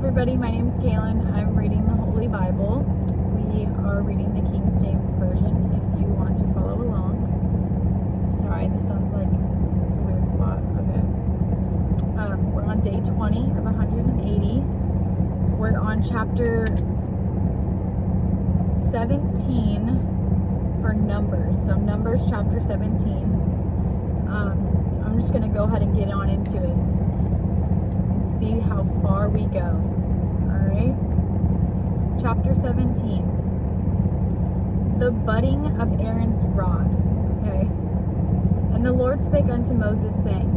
everybody, my name is Kaylin. I'm reading the Holy Bible. We are reading the King James Version if you want to follow along. Sorry, this sounds like it's a weird spot. Okay. We're on day 20 of 180. We're on chapter 17 for Numbers. So Numbers chapter 17. I'm just going to go ahead and get on into it. See how far we go. Alright. Chapter 17. The budding of Aaron's rod. Okay. And the Lord spake unto Moses, saying,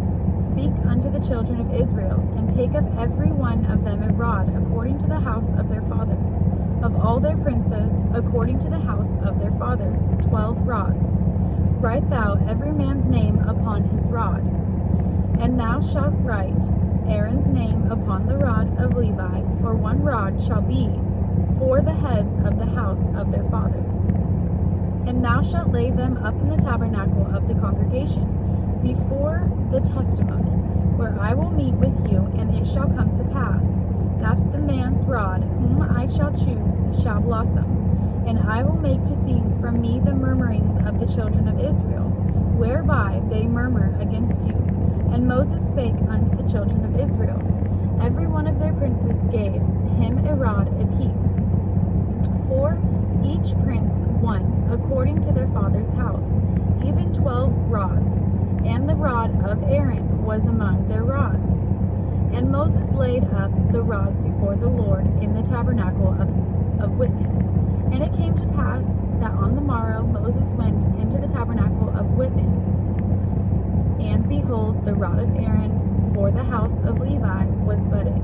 Speak unto the children of Israel, and take of every one of them a rod, according to the house of their fathers. Of all their princes, according to the house of their fathers, 12 rods. Write thou every man's name upon his rod. And thou shalt write Aaron's name upon the rod of Levi, for one rod shall be for the heads of the house of their fathers. And thou shalt lay them up in the tabernacle of the congregation, before the testimony, where I will meet with you, and it shall come to pass, that the man's rod, whom I shall choose, shall blossom, and I will make to cease from me the murmurings of the children of Israel, whereby they murmur against you. And Moses spake unto the children of Israel. Every one of their princes gave him a rod apiece, for each prince one, according to their father's house, even 12 rods. And the rod of Aaron was among their rods. And Moses laid up the rods before the Lord in the tabernacle of witness. And it came to pass that on the morrow Moses went into the tabernacle of witness. And behold, the rod of Aaron for the house of Levi was budded,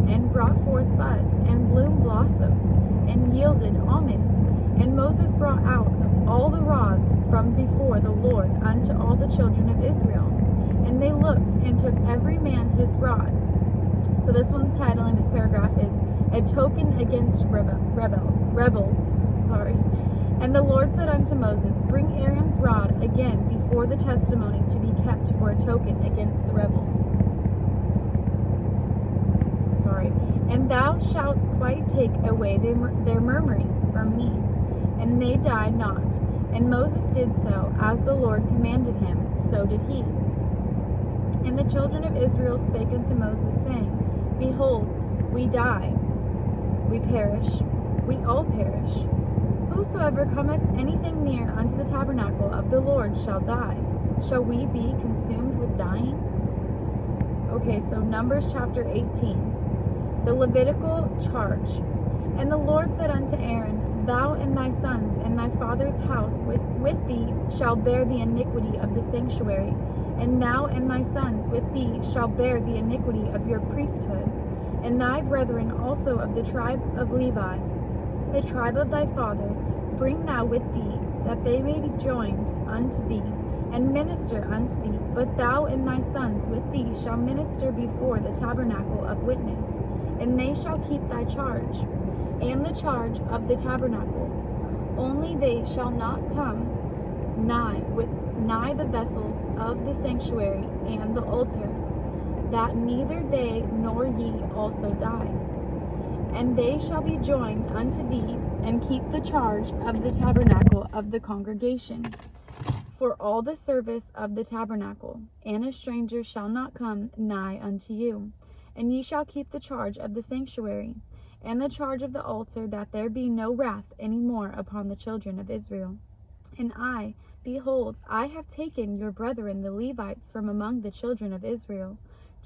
and brought forth buds, and bloomed blossoms, and yielded almonds. And Moses brought out all the rods from before the Lord unto all the children of Israel. And they looked, and took every man his rod. So this one's title in this paragraph is A Token Against Rebels. Sorry. And the Lord said unto Moses, Bring Aaron's rod again before the testimony to be kept for a token against the rebels. Sorry. And thou shalt quite take away their murmurings from me, and they died not. And Moses did so, as the Lord commanded him, so did he. And the children of Israel spake unto Moses, saying, Behold, we die, we perish, we all perish. Whosoever cometh anything near unto the tabernacle of the Lord shall die. Shall we be consumed with dying? Okay, so Numbers chapter 18. The Levitical charge. And the Lord said unto Aaron, Thou and thy sons and thy father's house with thee shall bear the iniquity of the sanctuary, and thou and thy sons with thee shall bear the iniquity of your priesthood, and thy brethren also of the tribe of Levi, the tribe of thy father, bring thou with thee, that they may be joined unto thee, and minister unto thee. But thou and thy sons with thee shall minister before the tabernacle of witness, and they shall keep thy charge, and the charge of the tabernacle. Only they shall not come nigh the vessels of the sanctuary and the altar, that neither they nor ye also die. And they shall be joined unto thee, and keep the charge of the tabernacle of the congregation, for all the service of the tabernacle. And a stranger shall not come nigh unto you. And ye shall keep the charge of the sanctuary, and the charge of the altar, that there be no wrath any more upon the children of Israel. And I, behold, I have taken your brethren the Levites from among the children of Israel.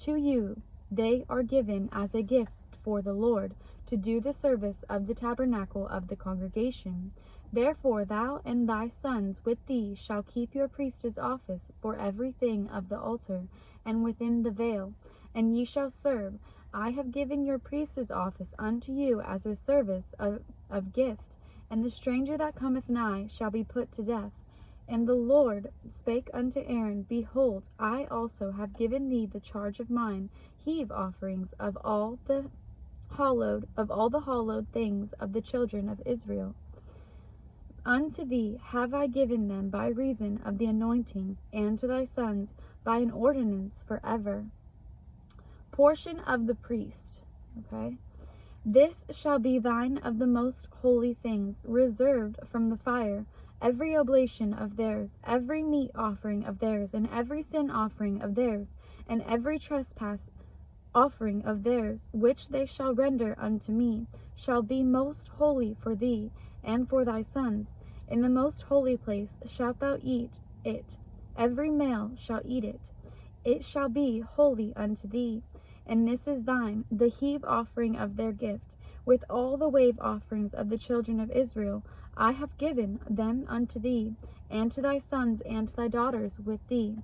To you they are given as a gift for the Lord, to do the service of the tabernacle of the congregation. Therefore thou and thy sons with thee shall keep your priest's office for everything of the altar, and within the veil, and ye shall serve. I have given your priest's office unto you as a service of gift, and the stranger that cometh nigh shall be put to death. And the Lord spake unto Aaron, Behold, I also have given thee the charge of mine heave offerings of all the hallowed things of the children of Israel. Unto thee have I given them by reason of the anointing, and to thy sons by an ordinance forever. Portion of the priest. Okay? This shall be thine of the most holy things, reserved from the fire, every oblation of theirs, every meat offering of theirs, and every sin offering of theirs, and every trespass offering of theirs, which they shall render unto me, shall be most holy for thee and for thy sons. In the most holy place shalt thou eat it, every male shall eat it. It shall be holy unto thee. And this is thine, the heave offering of their gift, with all the wave offerings of the children of Israel. I have given them unto thee, and to thy sons and to thy daughters with thee,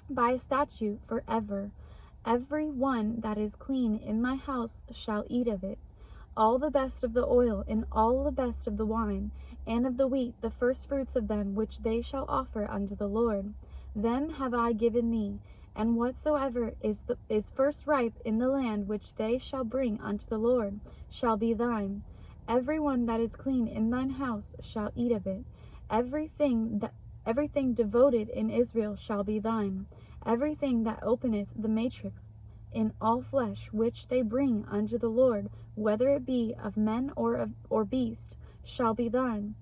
by a statute forever. Every one that is clean in thy house shall eat of it. All the best of the oil, and all the best of the wine, and of the wheat, the first fruits of them which they shall offer unto the Lord. Them have I given thee, and whatsoever is first ripe in the land which they shall bring unto the Lord shall be thine. Every one that is clean in thine house shall eat of it. Everything devoted in Israel shall be thine. Everything that openeth the matrix in all flesh which they bring unto the Lord, whether it be of men or beast, shall be thine.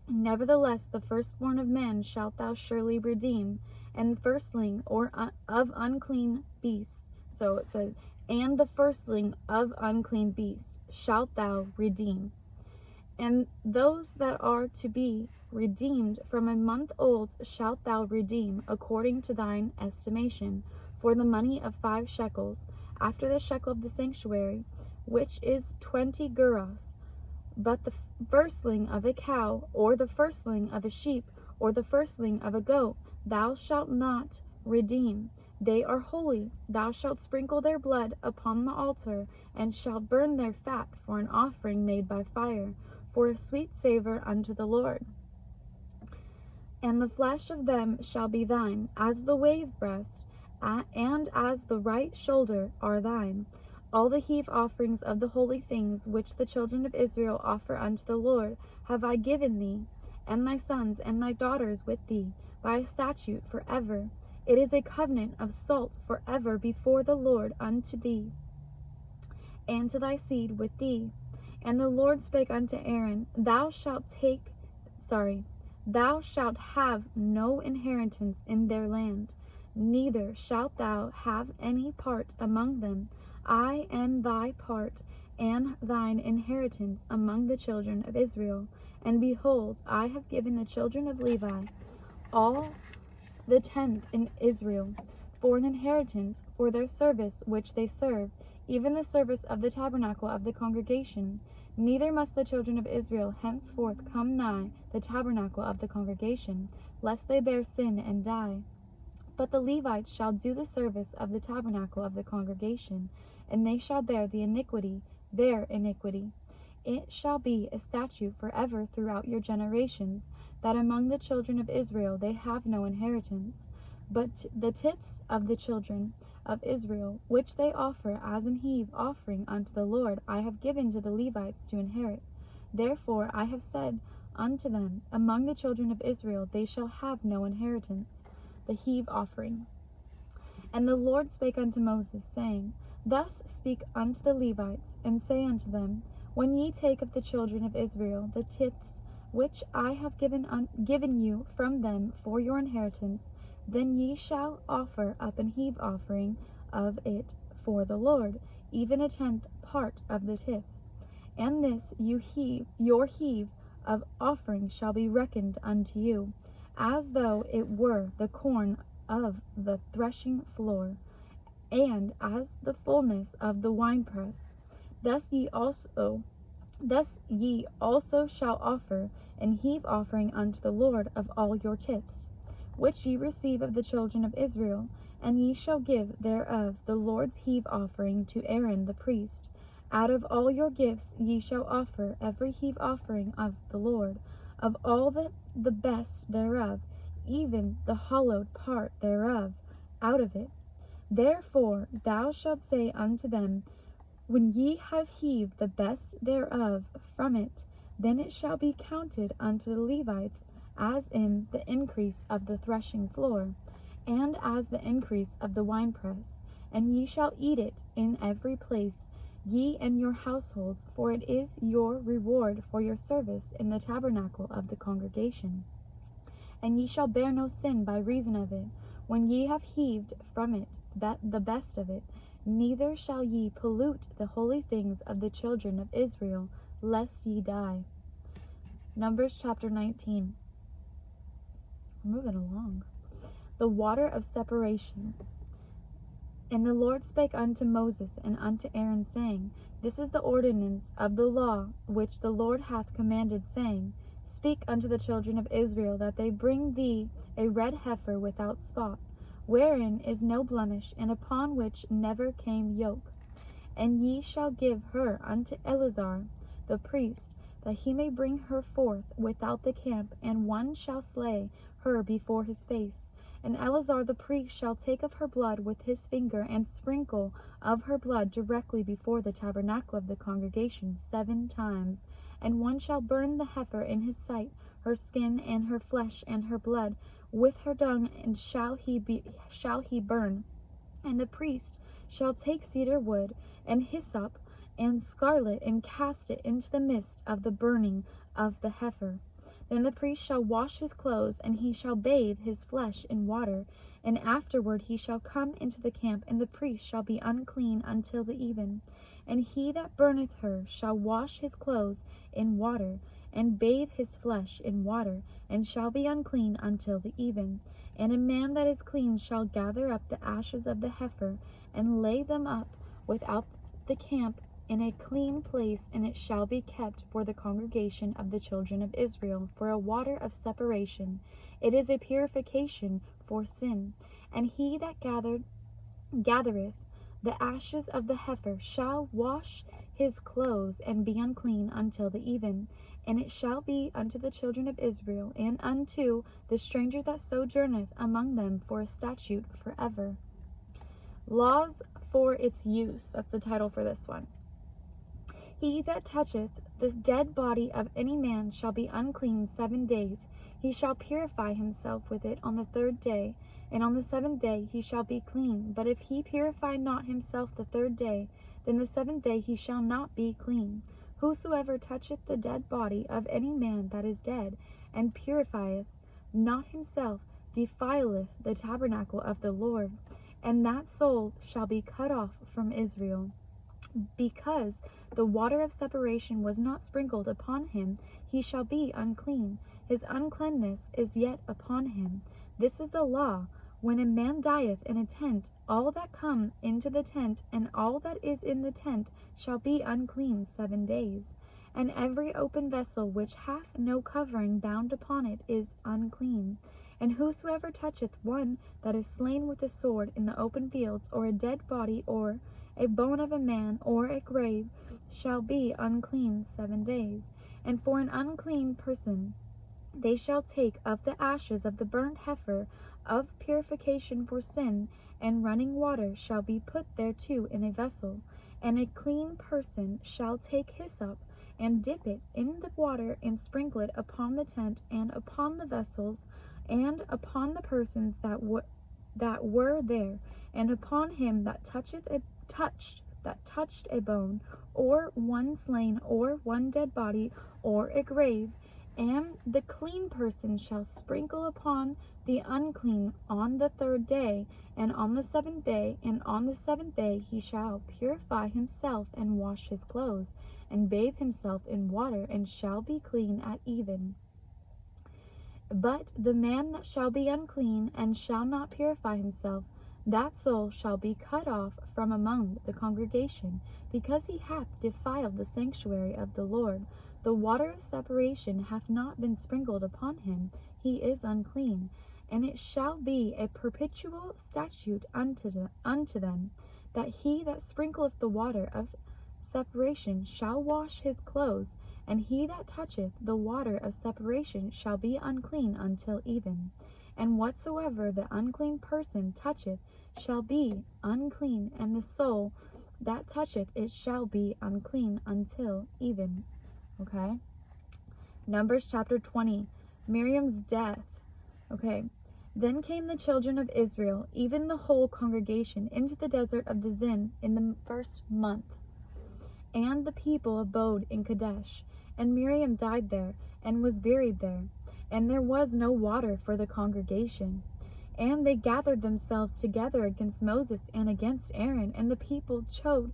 Nevertheless, the firstborn of men shalt thou surely redeem, and firstling of unclean beasts. So it says, and the firstling of unclean beasts shalt thou redeem. And those that are to be redeemed from a month old shalt thou redeem, according to thine estimation, for the money of 5 shekels, after the shekel of the sanctuary, which is 20 gerahs. But the firstling of a cow, or the firstling of a sheep, or the firstling of a goat, thou shalt not redeem. They are holy. Thou shalt sprinkle their blood upon the altar, and shalt burn their fat for an offering made by fire, for a sweet savor unto the Lord. And the flesh of them shall be thine, as the wave breast, and as the right shoulder are thine. All the heave offerings of the holy things which the children of Israel offer unto the Lord have I given thee, and thy sons and thy daughters with thee, by a statute forever. It is a covenant of salt forever before the Lord unto thee, and to thy seed with thee. And the Lord spake unto Aaron, Thou shalt have no inheritance in their land, neither shalt thou have any part among them. I am thy part and thine inheritance among the children of Israel. And behold, I have given the children of Levi all the 10th in Israel for an inheritance for their service which they serve, even the service of the tabernacle of the congregation. Neither must the children of Israel henceforth come nigh the tabernacle of the congregation, lest they bear sin and die. But the Levites shall do the service of the tabernacle of the congregation, and they shall bear their iniquity. It shall be a statute forever throughout your generations, that among the children of Israel they have no inheritance. But the tithes of the children of Israel, which they offer as an heave offering unto the Lord, I have given to the Levites to inherit. Therefore I have said unto them, among the children of Israel they shall have no inheritance. The heave offering. And the Lord spake unto Moses, saying, Thus speak unto the Levites, and say unto them, When ye take of the children of Israel the tithes which I have given you from them for your inheritance, then ye shall offer up an heave offering of it for the Lord, even a 10th part of the tithe. And this your heave of offering shall be reckoned unto you, as though it were the corn of the threshing floor, and as the fullness of the winepress. Thus ye also shall offer an heave offering unto the Lord of all your tithes, which ye receive of the children of Israel, and ye shall give thereof the Lord's heave offering to Aaron the priest. Out of all your gifts ye shall offer every heave offering of the Lord, of all the best thereof, even the hallowed part thereof, out of it. Therefore thou shalt say unto them, When ye have heaved the best thereof from it, then it shall be counted unto the Levites as in the increase of the threshing floor, and as the increase of the winepress, and ye shall eat it in every place ye and your households, for it is your reward for your service in the tabernacle of the congregation. And ye shall bear no sin by reason of it, when ye have heaved from it the best of it, neither shall ye pollute the holy things of the children of Israel, lest ye die. Numbers chapter 19. We're moving along. The water of separation. And the Lord spake unto Moses and unto Aaron, saying, This is the ordinance of the law which the Lord hath commanded, saying, Speak unto the children of Israel, that they bring thee a red heifer without spot, wherein is no blemish, and upon which never came yoke. And ye shall give her unto Eleazar the priest, that he may bring her forth without the camp, and one shall slay her before his face. And Eleazar the priest shall take of her blood with his finger, and sprinkle of her blood directly before the tabernacle of the congregation 7 times. And one shall burn the heifer in his sight, her skin and her flesh and her blood, with her dung, and shall he burn. And the priest shall take cedar wood, and hyssop, and scarlet, and cast it into the midst of the burning of the heifer. Then the priest shall wash his clothes, and he shall bathe his flesh in water, and afterward he shall come into the camp, and the priest shall be unclean until the even. And he that burneth her shall wash his clothes in water, and bathe his flesh in water, and shall be unclean until the even. And a man that is clean shall gather up the ashes of the heifer, and lay them up without the camp in a clean place, and it shall be kept for the congregation of the children of Israel for a water of separation. It is a purification for sin. And he that gathereth the ashes of the heifer shall wash his clothes, and be unclean until the even. And it shall be unto the children of Israel, and unto the stranger that sojourneth among them, for a statute forever. Laws for its use. That's the title for this one. He that toucheth the dead body of any man shall be unclean 7 days. He shall purify himself with it on the 3rd day, and on the 7th day he shall be clean. But if he purify not himself the 3rd day, then the 7th day he shall not be clean. Whosoever toucheth the dead body of any man that is dead, and purifieth not himself, defileth the tabernacle of the Lord, and that soul shall be cut off from Israel. Because the water of separation was not sprinkled upon him, he shall be unclean. His uncleanness is yet upon him. This is the law. When a man dieth in a tent, all that come into the tent, and all that is in the tent, shall be unclean 7 days. And every open vessel which hath no covering bound upon it is unclean. And whosoever toucheth one that is slain with a sword in the open fields, or a dead body, or a bone of a man, or a grave, shall be unclean 7 days. And for an unclean person they shall take of the ashes of the burnt heifer of purification for sin, and running water shall be put thereto in a vessel. And a clean person shall take hyssop, and dip it in the water, and sprinkle it upon the tent, and upon the vessels, and upon the persons that were there, and upon him that touched a bone, or one slain, or one dead body, or a grave. And the clean person shall sprinkle upon the unclean on the 3rd day, and on the 7th day, and on the 7th day he shall purify himself, and wash his clothes, and bathe himself in water, and shall be clean at even. But the man that shall be unclean, and shall not purify himself, that soul shall be cut off from among the congregation, because he hath defiled the sanctuary of the Lord. The water of separation hath not been sprinkled upon him, he is unclean. And it shall be a perpetual statute unto them, that he that sprinkleth the water of separation shall wash his clothes, and he that toucheth the water of separation shall be unclean until even. And whatsoever the unclean person toucheth shall be unclean, and the soul that toucheth it shall be unclean until even. Okay? Numbers chapter 20. Miriam's death. Okay. Then came the children of Israel, even the whole congregation, into the desert of the Zin in the 1st month. and the people abode in Kadesh. And Miriam died there, and was buried there. And there was no water for the congregation. And they gathered themselves together against Moses and against Aaron. And the people chode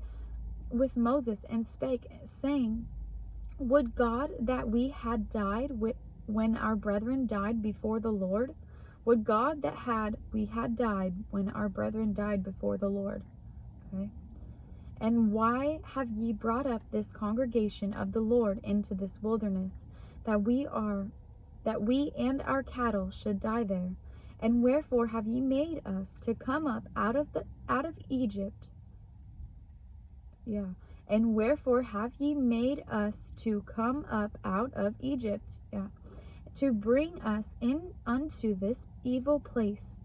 with Moses, and spake, saying, Would God that we had died when our brethren died before the Lord? Would God that we had died when our brethren died before the Lord. Okay. And why have ye brought up this congregation of the Lord into this wilderness, that we and our cattle should die there? And wherefore have ye made us to come up out of Egypt? Yeah. And wherefore have ye made us to come up out of Egypt? Yeah. To bring us in unto this evil place.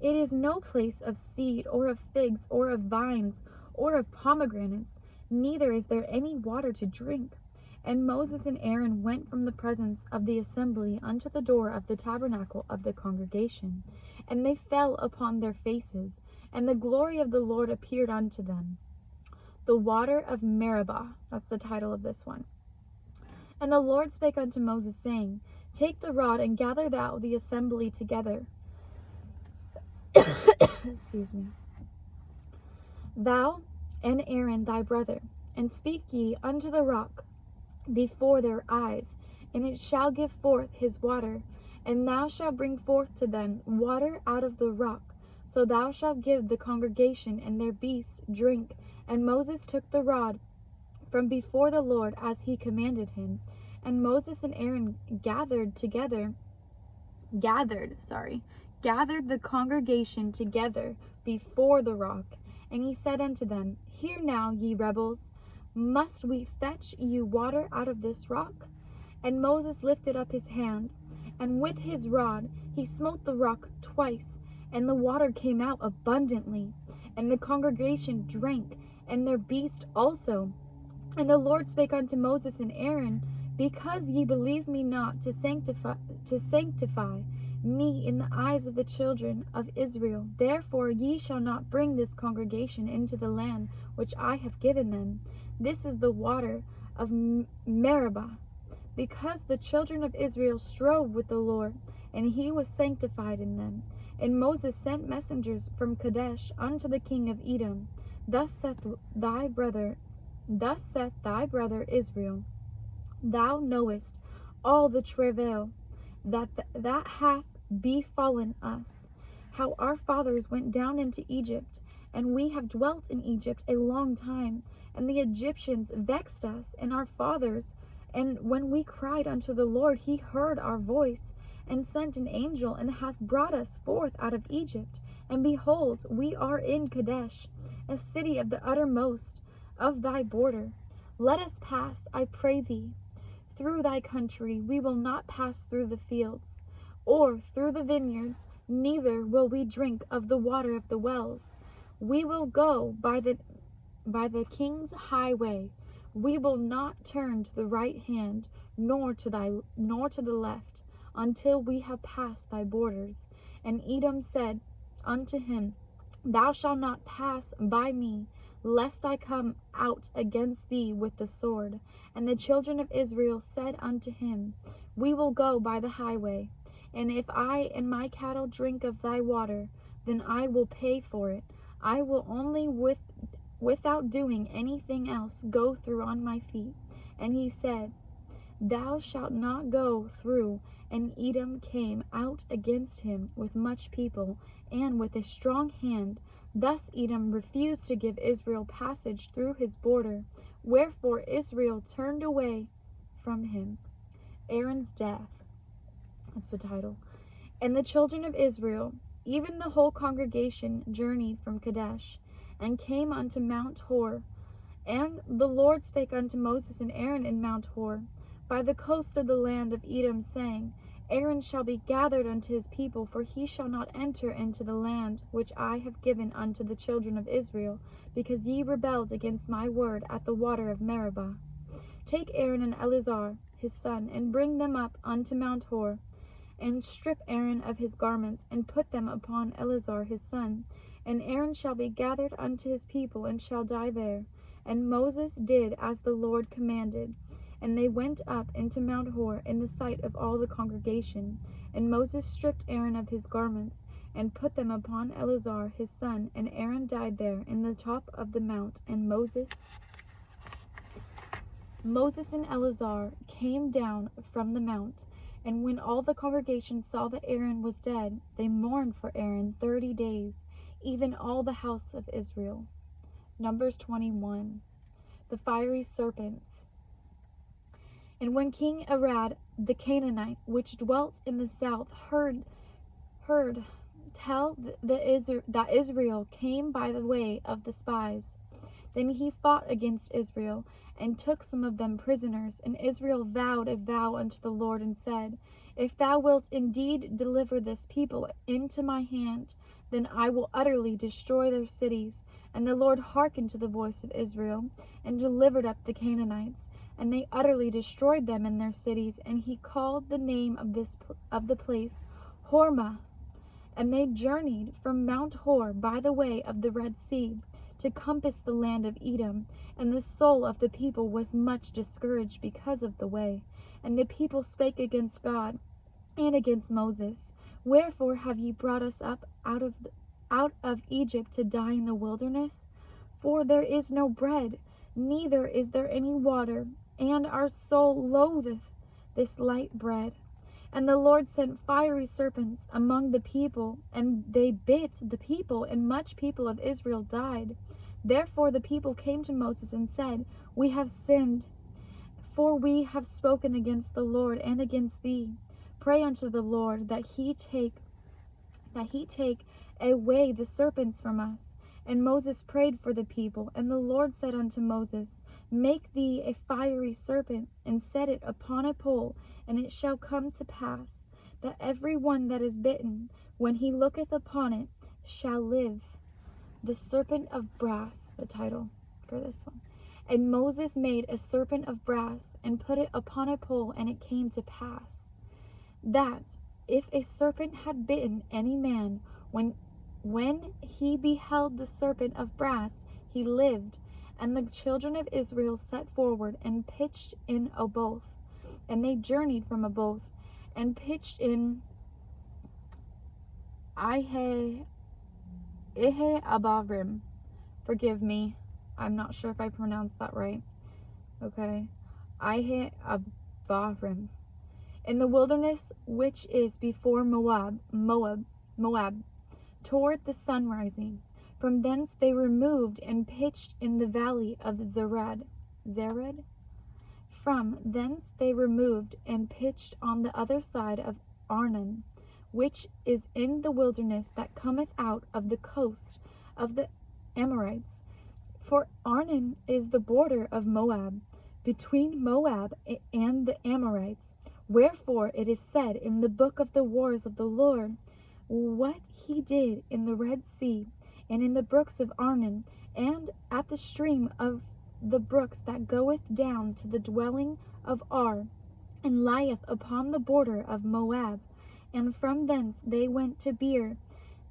It is no place of seed, or of figs, or of vines, or of pomegranates, neither is there any water to drink. And Moses and Aaron went from the presence of the assembly unto the door of the tabernacle of the congregation. And they fell upon their faces, and the glory of the Lord appeared unto them. The water of Meribah, that's the title of this one. And the Lord spake unto Moses, saying, Take the rod, and gather thou the assembly together. Excuse me. Thou and Aaron thy brother, and speak ye unto the rock before their eyes, and it shall give forth his water, and thou shalt bring forth to them water out of the rock. So thou shalt give the congregation and their beasts drink. And Moses took the rod from before the Lord as he commanded him. And Moses and Aaron gathered the congregation together before the rock. And he said unto them, Hear now, ye rebels, must we fetch you water out of this rock? And Moses lifted up his hand, and with his rod he smote the rock twice, and the water came out abundantly. And the congregation drank, and their beast also. And the Lord spake unto Moses and Aaron, Because ye believe me not to sanctify me in the eyes of the children of Israel, therefore ye shall not bring this congregation into the land which I have given them. This is the water of Meribah, because the children of Israel strove with the Lord, and he was sanctified in them. And Moses sent messengers from Kadesh unto the king of Edom. Thus saith thy brother Israel, Thou knowest all the travail that hath befallen us, how our fathers went down into Egypt, and we have dwelt in Egypt a long time, and the Egyptians vexed us and our fathers. And when we cried unto the Lord, he heard our voice, and sent an angel, and hath brought us forth out of Egypt. And behold, we are in Kadesh, a city of the uttermost of thy border. Let us pass, I pray thee, through thy country. We will not pass through the fields, or through the vineyards, neither will we drink of the water of the wells. We will go by the king's highway. We will not turn to the right hand, nor to the left, until we have passed thy borders. And Edom said unto him, Thou shalt not pass by me, lest I come out against thee with the sword. And the children of Israel said unto him, We will go by the highway, and if I and my cattle drink of thy water, then I will pay for it. I will only without doing anything else go through on my feet. And he said, Thou shalt not go through. And Edom came out against him with much people, and with a strong hand. Thus Edom refused to give Israel passage through his border. Wherefore Israel turned away from him. Aaron's death. That's the title. And the children of Israel, even the whole congregation, journeyed from Kadesh, and came unto Mount Hor. And the Lord spake unto Moses and Aaron in Mount Hor, by the coast of the land of Edom, saying, Aaron shall be gathered unto his people, for he shall not enter into the land which I have given unto the children of Israel, because ye rebelled against my word at the water of Meribah. Take Aaron and Eleazar his son, and bring them up unto Mount Hor, and strip Aaron of his garments, and put them upon Eleazar his son. And Aaron shall be gathered unto his people, and shall die there. And Moses did as the Lord commanded. And they went up into Mount Hor in the sight of all the congregation. And Moses stripped Aaron of his garments, and put them upon Eleazar his son, and Aaron died there in the top of the mount. And Moses and Eleazar came down from the mount. And when all the congregation saw that Aaron was dead, they mourned for Aaron 30 days, even all the house of Israel. Numbers 21. The fiery serpents. And when King Arad the Canaanite, which dwelt in the south, heard tell that Israel came by the way of the spies, then he fought against Israel, and took some of them prisoners. And Israel vowed a vow unto the Lord, and said, If thou wilt indeed deliver this people into my hand, then I will utterly destroy their cities. And the Lord hearkened to the voice of Israel, and delivered up the Canaanites, and they utterly destroyed them in their cities. And he called the name of the place Hormah. And they journeyed from Mount Hor by the way of the Red Sea, to compass the land of Edom. And the soul of the people was much discouraged because of the way. And the people spake against God and against Moses, Wherefore have ye brought us up out of Egypt to die in the wilderness? For there is no bread, neither is there any water, and our soul loatheth this light bread. And the Lord sent fiery serpents among the people, and they bit the people, and much people of Israel died. Therefore the people came to Moses and said, We have sinned, for we have spoken against the Lord and against thee. Pray unto the Lord that he take away the serpents from us. And Moses prayed for the people, and the Lord said unto Moses, Make thee a fiery serpent, and set it upon a pole, and it shall come to pass, that every one that is bitten, when he looketh upon it, shall live. The serpent of brass, the title for this one. And Moses made a serpent of brass, and put it upon a pole, and it came to pass, that if a serpent had bitten any man, when he beheld the serpent of brass, he lived. And the children of Israel set forward, and pitched in Oboth. And they journeyed from Oboth, and pitched in Ihe Abarim. Forgive me, I'm not sure if I pronounced that right. Okay. Ihe Abarim. In the wilderness which is before Moab, toward the sun rising. From thence they removed and pitched in the valley of Zered. From thence they removed and pitched on the other side of Arnon, which is in the wilderness that cometh out of the coast of the Amorites. For Arnon is the border of Moab, between Moab and the Amorites. Wherefore it is said in the book of the wars of the Lord, what he did in the Red Sea, and in the brooks of Arnon, and at the stream of the brooks that goeth down to the dwelling of Ar, and lieth upon the border of Moab. And from thence they went to Beer,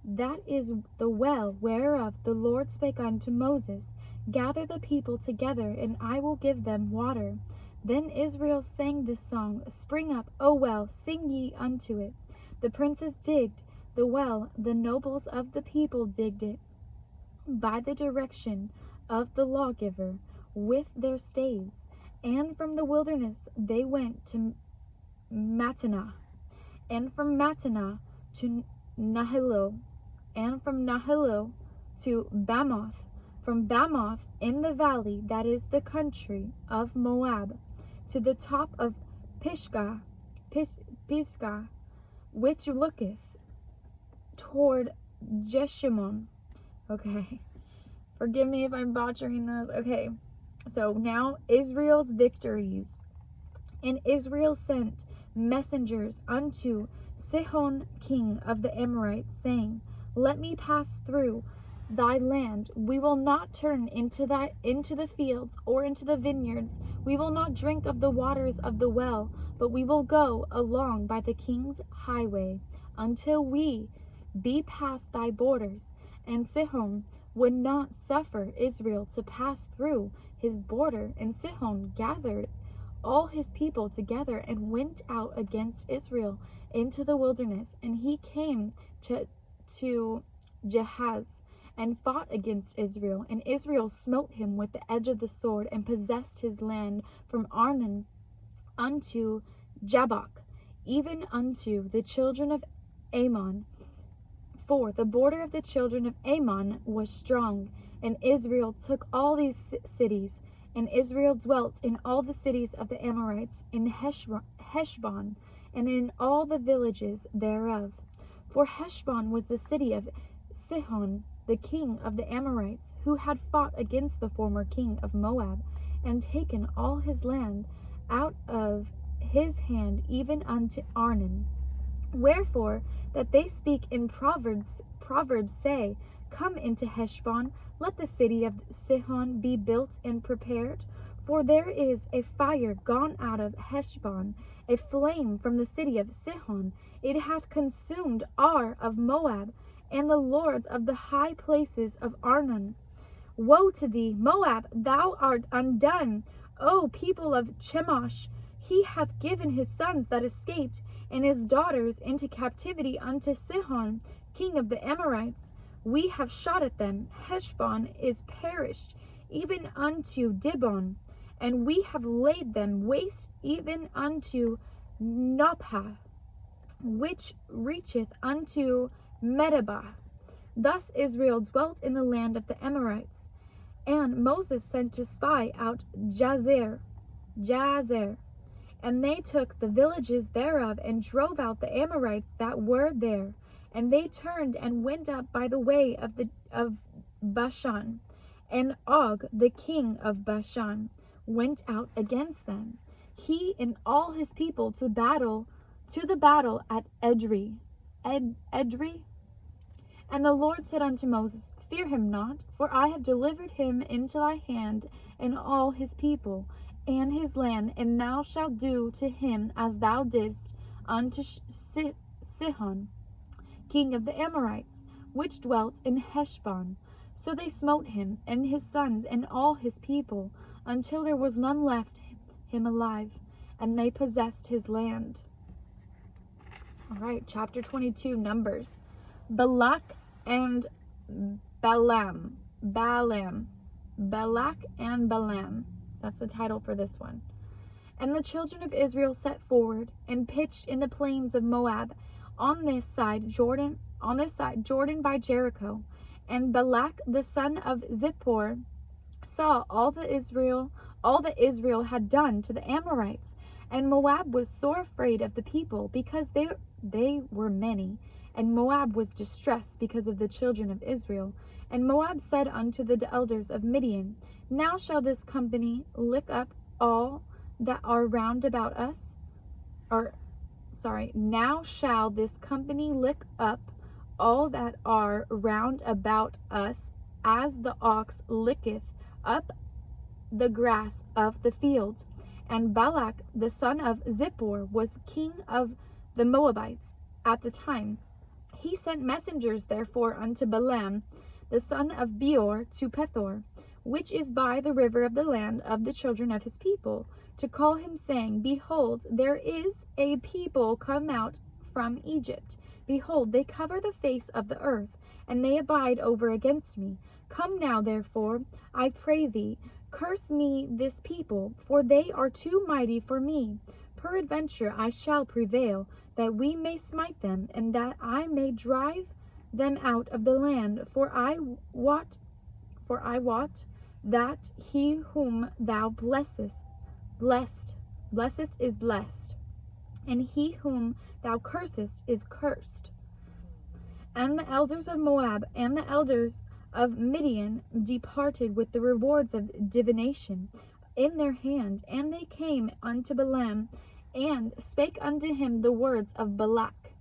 that is the well whereof the Lord spake unto Moses, Gather the people together, and I will give them water. Then Israel sang this song, Spring up, O well, sing ye unto it. The princes digged the well, the nobles of the people digged it, by the direction of the lawgiver, with their staves. And from the wilderness they went to Mattanah, and from Mattanah to Nahilo, and from Nahilo to Bamoth, from Bamoth in the valley that is the country of Moab, to the top of Pisgah, which looketh toward Jeshimon. Okay, forgive me if I'm butchering those. Okay, so now Israel's victories. And Israel sent messengers unto Sihon king of the Amorites, saying, Let me pass through thy land. We will not turn into the fields or into the vineyards. We will not drink of the waters of the well, but we will go along by the king's highway until we be past thy borders. And Sihon would not suffer Israel to pass through his border. And Sihon gathered all his people together and went out against Israel into the wilderness. And he came to Jahaz and fought against Israel. And Israel smote him with the edge of the sword and possessed his land from Arnon unto Jabbok, even unto the children of Ammon. For the border of the children of Ammon was strong, and Israel took all these cities. And Israel dwelt in all the cities of the Amorites, in Heshbon, and in all the villages thereof. For Heshbon was the city of Sihon, the king of the Amorites, who had fought against the former king of Moab, and taken all his land out of his hand, even unto Arnon. Wherefore that they speak in Proverbs say, Come into Heshbon, let the city of Sihon be built and prepared. For there is a fire gone out of Heshbon, a flame from the city of Sihon. It hath consumed Ar of Moab, and the lords of the high places of Arnon. Woe to thee, Moab, thou art undone, O people of Chemosh! He hath given his sons that escaped, and his daughters into captivity unto Sihon, king of the Amorites. We have shot at them. Heshbon is perished, even unto Dibon, and we have laid them waste even unto Nophah, which reacheth unto Meribah. Thus Israel dwelt in the land of the Amorites. And Moses sent to spy out Jazer, and they took the villages thereof, and drove out the Amorites that were there. And they turned and went up by the way of Bashan. And Og, the king of Bashan, went out against them, he and all his people, to the battle at Edrei. And the Lord said unto Moses, Fear him not, for I have delivered him into thy hand, and all his people, and his land, and thou shalt do to him as thou didst unto Sihon, king of the Amorites, which dwelt in Heshbon. So they smote him, and his sons, and all his people, until there was none left him alive, and they possessed his land. All right, chapter 22, Numbers. Balak and Balaam. Balak and Balaam. That's the title for this one. And the children of Israel set forward and pitched in the plains of Moab, on this side Jordan by Jericho. And Balak the son of Zippor saw all that Israel had done to the Amorites, and Moab was sore afraid of the people, because they were many, and Moab was distressed because of the children of Israel. And Moab said unto the elders of Midian, Now shall this company lick up all that are round about us? Now shall this company lick up all that are round about us, as the ox licketh up the grass of the field. And Balak the son of Zippor was king of the Moabites at the time. He sent messengers therefore unto Balaam the son of Beor to Pethor, which is by the river of the land of the children of his people, to call him, saying, Behold, there is a people come out from Egypt. Behold, they cover the face of the earth, and they abide over against me. Come now, therefore, I pray thee, curse me this people, for they are too mighty for me. Peradventure I shall prevail, that we may smite them, and that I may drive them out of the land. For I wot that he whom thou blessest is blessed, and he whom thou cursest is cursed. And the elders of Moab and the elders of Midian departed with the rewards of divination in their hand, and they came unto Balaam, and spake unto him the words of Balak.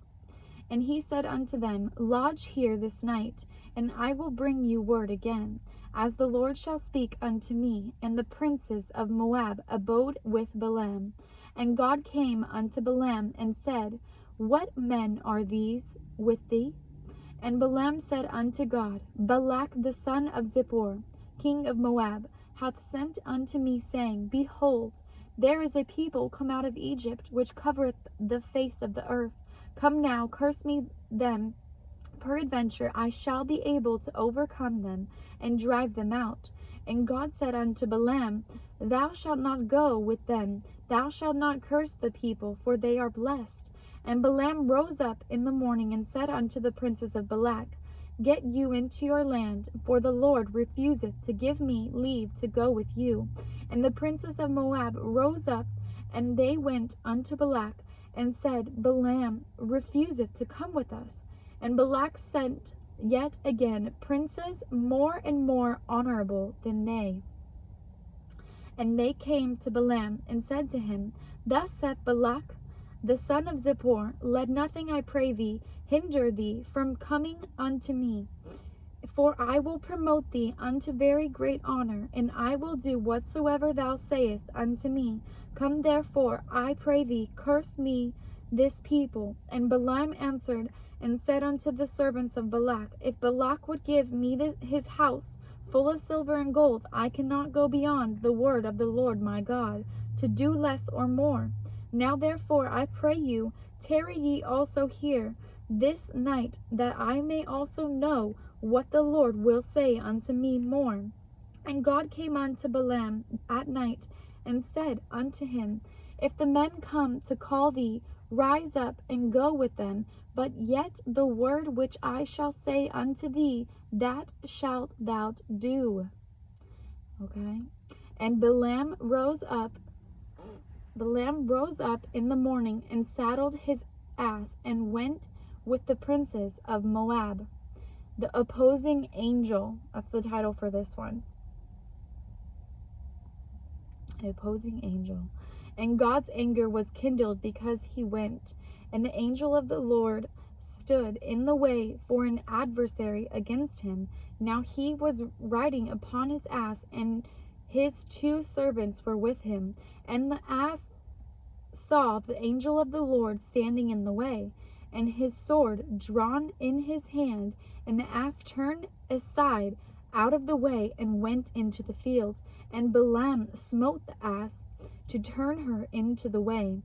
And he said unto them, Lodge here this night, and I will bring you word again, as the Lord shall speak unto me. And the princes of Moab abode with Balaam. And God came unto Balaam, and said, What men are these with thee? And Balaam said unto God, Balak the son of Zippor, king of Moab, hath sent unto me, saying, Behold, there is a people come out of Egypt, which covereth the face of the earth. Come now, curse me them. Peradventure I shall be able to overcome them, and drive them out. And God said unto Balaam, Thou shalt not go with them, thou shalt not curse the people, for they are blessed. And Balaam rose up in the morning, and said unto the princes of Balak, Get you into your land, for the Lord refuseth to give me leave to go with you. And the princes of Moab rose up, and they went unto Balak, and said, Balaam refuseth to come with us. And Balak sent yet again princes more and more honorable than they. And they came to Balaam, and said to him, Thus saith Balak the son of Zippor, Let nothing, I pray thee, hinder thee from coming unto me. For I will promote thee unto very great honor, and I will do whatsoever thou sayest unto me. Come therefore, I pray thee, curse me this people. And Balaam answered and said unto the servants of Balak, If Balak would give me his house full of silver and gold, I cannot go beyond the word of the Lord my God, to do less or more. Now therefore, I pray you, tarry ye also here this night, that I may also know what the Lord will say unto me more. And God came unto Balaam at night, and said unto him, If the men come to call thee, rise up and go with them, but yet the word which I shall say unto thee, that shalt thou do. Okay? And Balaam rose up in the morning, and saddled his ass, and went with the princes of Moab. The opposing angel. That's the title for this one. The opposing angel. And God's anger was kindled because he went. And the angel of the Lord stood in the way for an adversary against him. Now he was riding upon his ass, and his 2 servants were with him. And the ass saw the angel of the Lord standing in the way, and his sword drawn in his hand, and the ass turned aside out of the way, and went into the field. And Balaam smote the ass to turn her into the way.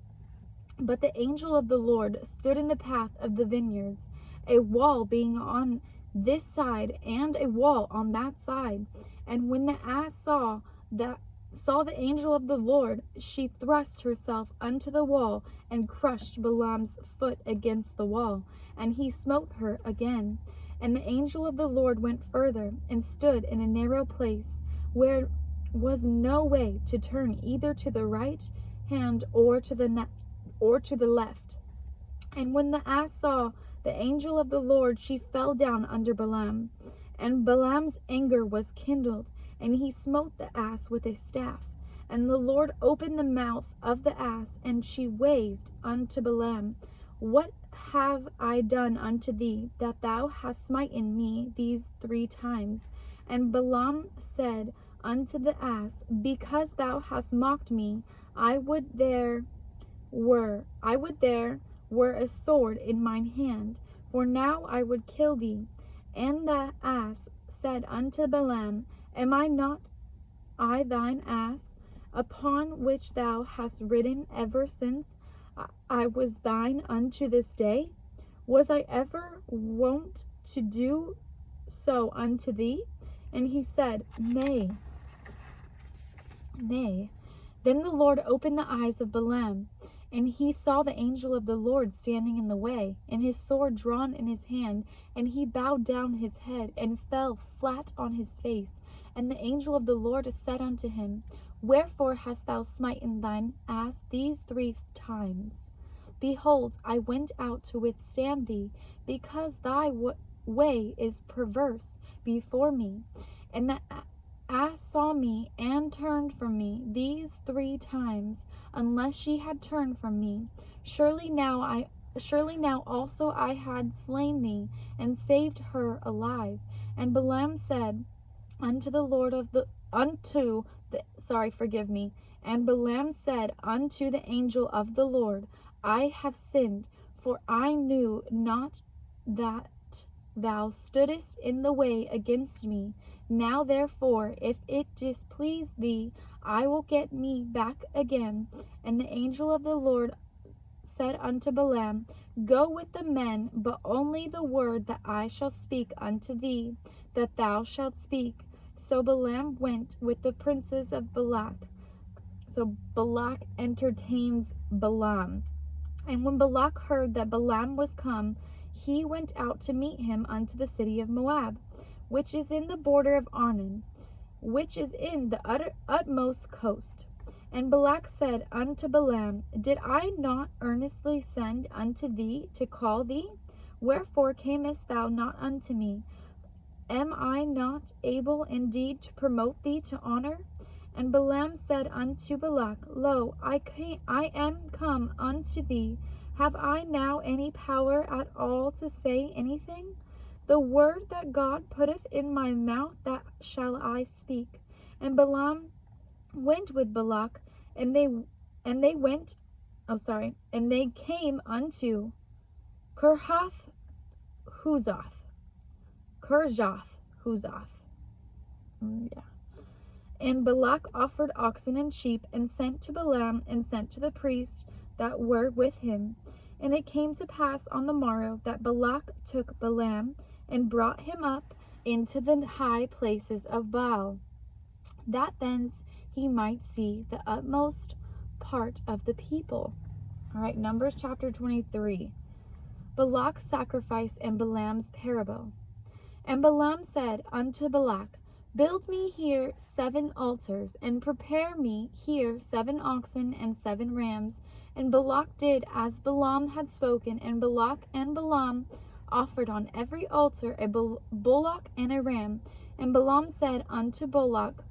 But the angel of the Lord stood in the path of the vineyards, a wall being on this side, and a wall on that side. And when the ass saw the angel of the Lord, she thrust herself unto the wall, and crushed Balaam's foot against the wall, and he smote her again. And the angel of the Lord went further, and stood in a narrow place, where was no way to turn either to the right hand or to the left. And when the ass saw the angel of the Lord, she fell down under Balaam. And Balaam's anger was kindled, and he smote the ass with a staff. And the Lord opened the mouth of the ass, and she waved unto Balaam, What have I done unto thee, that thou hast smitten me these 3 times? And Balaam said unto the ass, Because thou hast mocked me, I would there were a sword in mine hand, for now I would kill thee. And the ass said unto Balaam, Am I not I thine ass, upon which thou hast ridden ever since I was thine unto this day? Was I ever wont to do so unto thee? And he said, Nay. Then the Lord opened the eyes of Balaam, and he saw the angel of the Lord standing in the way, and his sword drawn in his hand, and he bowed down his head, and fell flat on his face. And the angel of the Lord said unto him, Wherefore hast thou smitten thine ass these 3 times? Behold, I went out to withstand thee, because thy way is perverse before me. And the ass saw me, and turned from me these 3 times. Unless she had turned from me, surely now also I had slain thee, and saved her alive. And Balaam said unto the And Balaam said unto the angel of the Lord, I have sinned, for I knew not that thou stoodest in the way against me. Now therefore, if it displease thee, I will get me back again. And the angel of the Lord said unto Balaam, Go with the men, but only the word that I shall speak unto thee, that thou shalt speak. So Balaam went with the princes of Balak. So Balak entertains Balaam. And when Balak heard that Balaam was come, he went out to meet him unto the city of Moab, which is in the border of Arnon, which is in the utmost coast. And Balak said unto Balaam, Did I not earnestly send unto thee to call thee? Wherefore camest thou not unto me? Am I not able indeed to promote thee to honor? And Balaam said unto Balak, Lo, I am come unto thee. Have I now any power at all to say anything? The word that God putteth in my mouth, that shall I speak. And Balaam went with Balak, and they came unto Kirjath Huzoth. Yeah. And Balak offered oxen and sheep, and sent to Balaam, and sent to the priests that were with him. And it came to pass on the morrow that Balak took Balaam, and brought him up into the high places of Baal, that thence he might see the utmost part of the people. All right, Numbers chapter 23. Balak's sacrifice and Balaam's parable. And Balaam said unto Balak, Build me here 7 altars, and prepare me here 7 oxen and 7 rams. And Balak did as Balaam had spoken, and Balak and Balaam offered on every altar a bullock and a ram. And Balaam said unto Balak,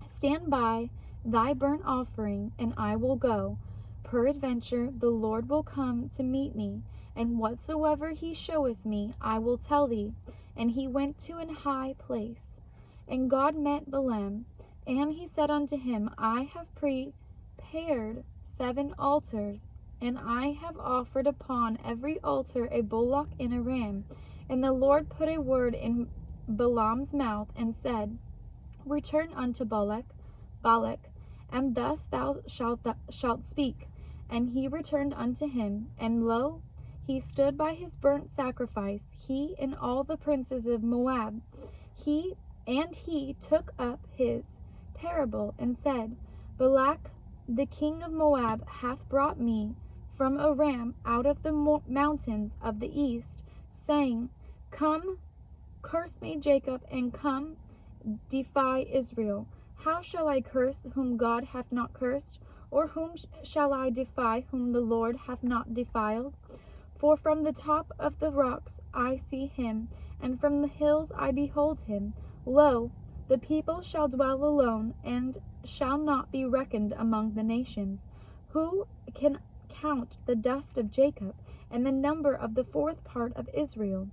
Stand by thy burnt offering, and I will go. Peradventure the Lord will come to meet me, and whatsoever he showeth me, I will tell thee. And he went to an high place. And God met Balaam, and he said unto him, I have prepared 7 altars, and I have offered upon every altar a bullock and a ram. And the Lord put a word in Balaam's mouth, and said, Return unto Balak, and thus thou shalt speak. And he returned unto him, and lo, he stood by his burnt sacrifice, he and all the princes of Moab. He took up his parable, and said, Balak the king of Moab hath brought me from Aram out of the mountains of the east, saying, Come, curse me, Jacob, and come, defy Israel. How shall I curse whom God hath not cursed? Or whom shall I defy whom the Lord hath not defiled? For from the top of the rocks I see him, and from the hills I behold him. Lo, the people shall dwell alone, and shall not be reckoned among the nations. Who can count the dust of Jacob, and the number of the 4th part of Israel?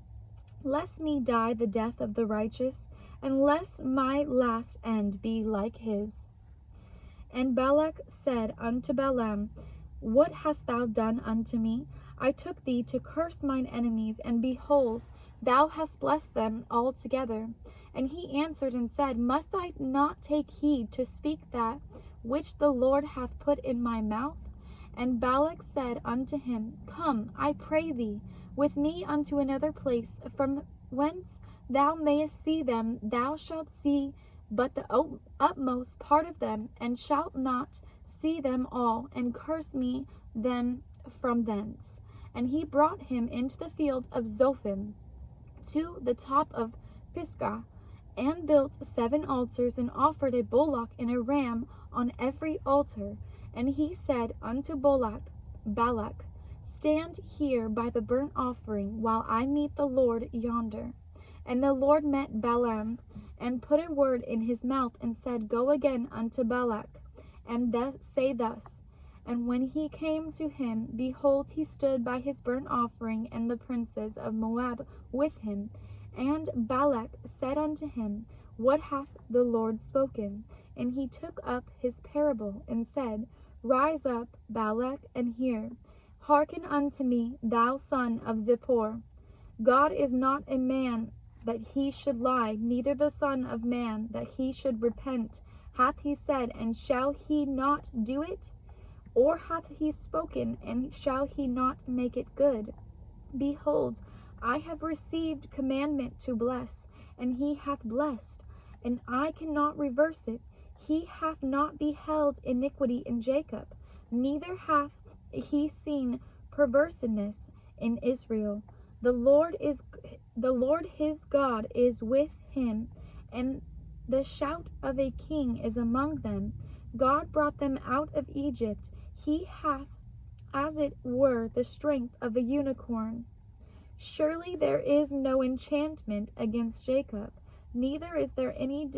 Lest me die the death of the righteous, and lest my last end be like his. And Balak said unto Balaam, What hast thou done unto me? I took thee to curse mine enemies, and behold, thou hast blessed them altogether. And he answered and said, Must I not take heed to speak that which the Lord hath put in my mouth? And Balak said unto him, Come, I pray thee, with me unto another place, from whence thou mayest see them. Thou shalt see but the utmost part of them, and shalt not see them all, and curse me them from thence. And he brought him into the field of Zophim, to the top of Pisgah, and built 7 altars, and offered a bullock and a ram on every altar. And he said unto Balak, Stand here by the burnt offering, while I meet the Lord yonder. And the Lord met Balaam, and put a word in his mouth, and said, Go again unto Balak, and say thus. And when he came to him, behold, he stood by his burnt offering, and the princes of Moab with him. And Balak said unto him, What hath the Lord spoken? And he took up his parable, and said, Rise up, Balak, and hear. Hearken unto me, thou son of Zippor. God is not a man that he should lie, neither the Son of Man that he should repent. Hath he said, and shall he not do it? Or hath he spoken, and shall he not make it good? Behold, I have received commandment to bless, and he hath blessed, and I cannot reverse it. He hath not beheld iniquity in Jacob, neither hath he seen perverseness in Israel. The Lord his God is with him, and the shout of a king is among them. God brought them out of Egypt. He hath, as it were, the strength of a unicorn. Surely there is no enchantment against Jacob, neither is there any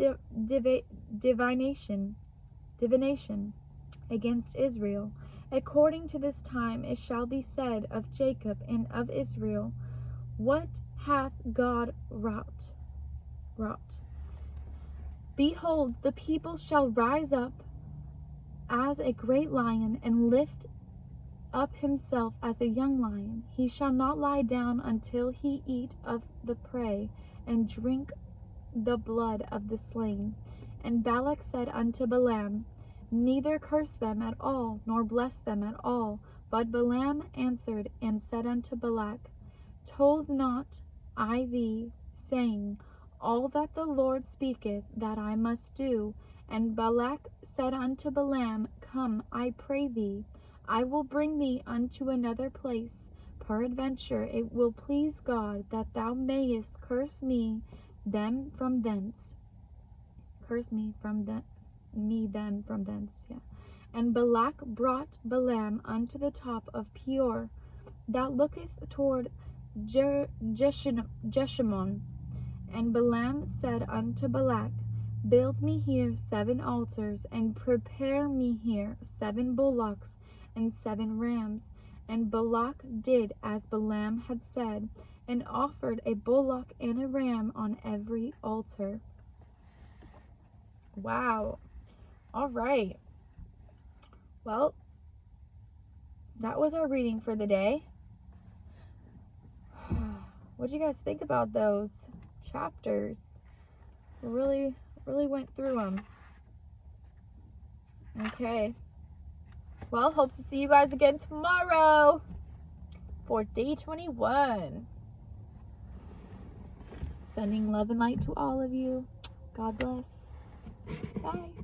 divination against Israel. According to this time it shall be said of Jacob and of Israel, what hath God wrought? Behold, the people shall rise up as a great lion, and lift up himself as a young lion. He shall not lie down until he eat of the prey, and drink the blood of the slain. And Balak said unto Balaam, neither curse them at all, nor bless them at all. But Balaam answered and said unto Balak, told not I thee, saying, all that the Lord speaketh, that I must do? And Balak said unto Balaam, come, I pray thee, I will bring thee unto another place. Peradventure it will please God that thou mayest curse me them from thence. Yeah. And Balak brought Balaam unto the top of Peor, that looketh toward Jeshimon. And Balaam said unto Balak, build me here 7 altars, and prepare me here 7 bullocks and 7 rams. And Balak did as Balaam had said, and offered a bullock and a ram on every altar. Wow. All right. Well, that was our reading for the day. What do you guys think about those chapters? We really went through them. Okay. Well, hope to see you guys again tomorrow for day 21. Sending love and light to all of you. God bless. Bye.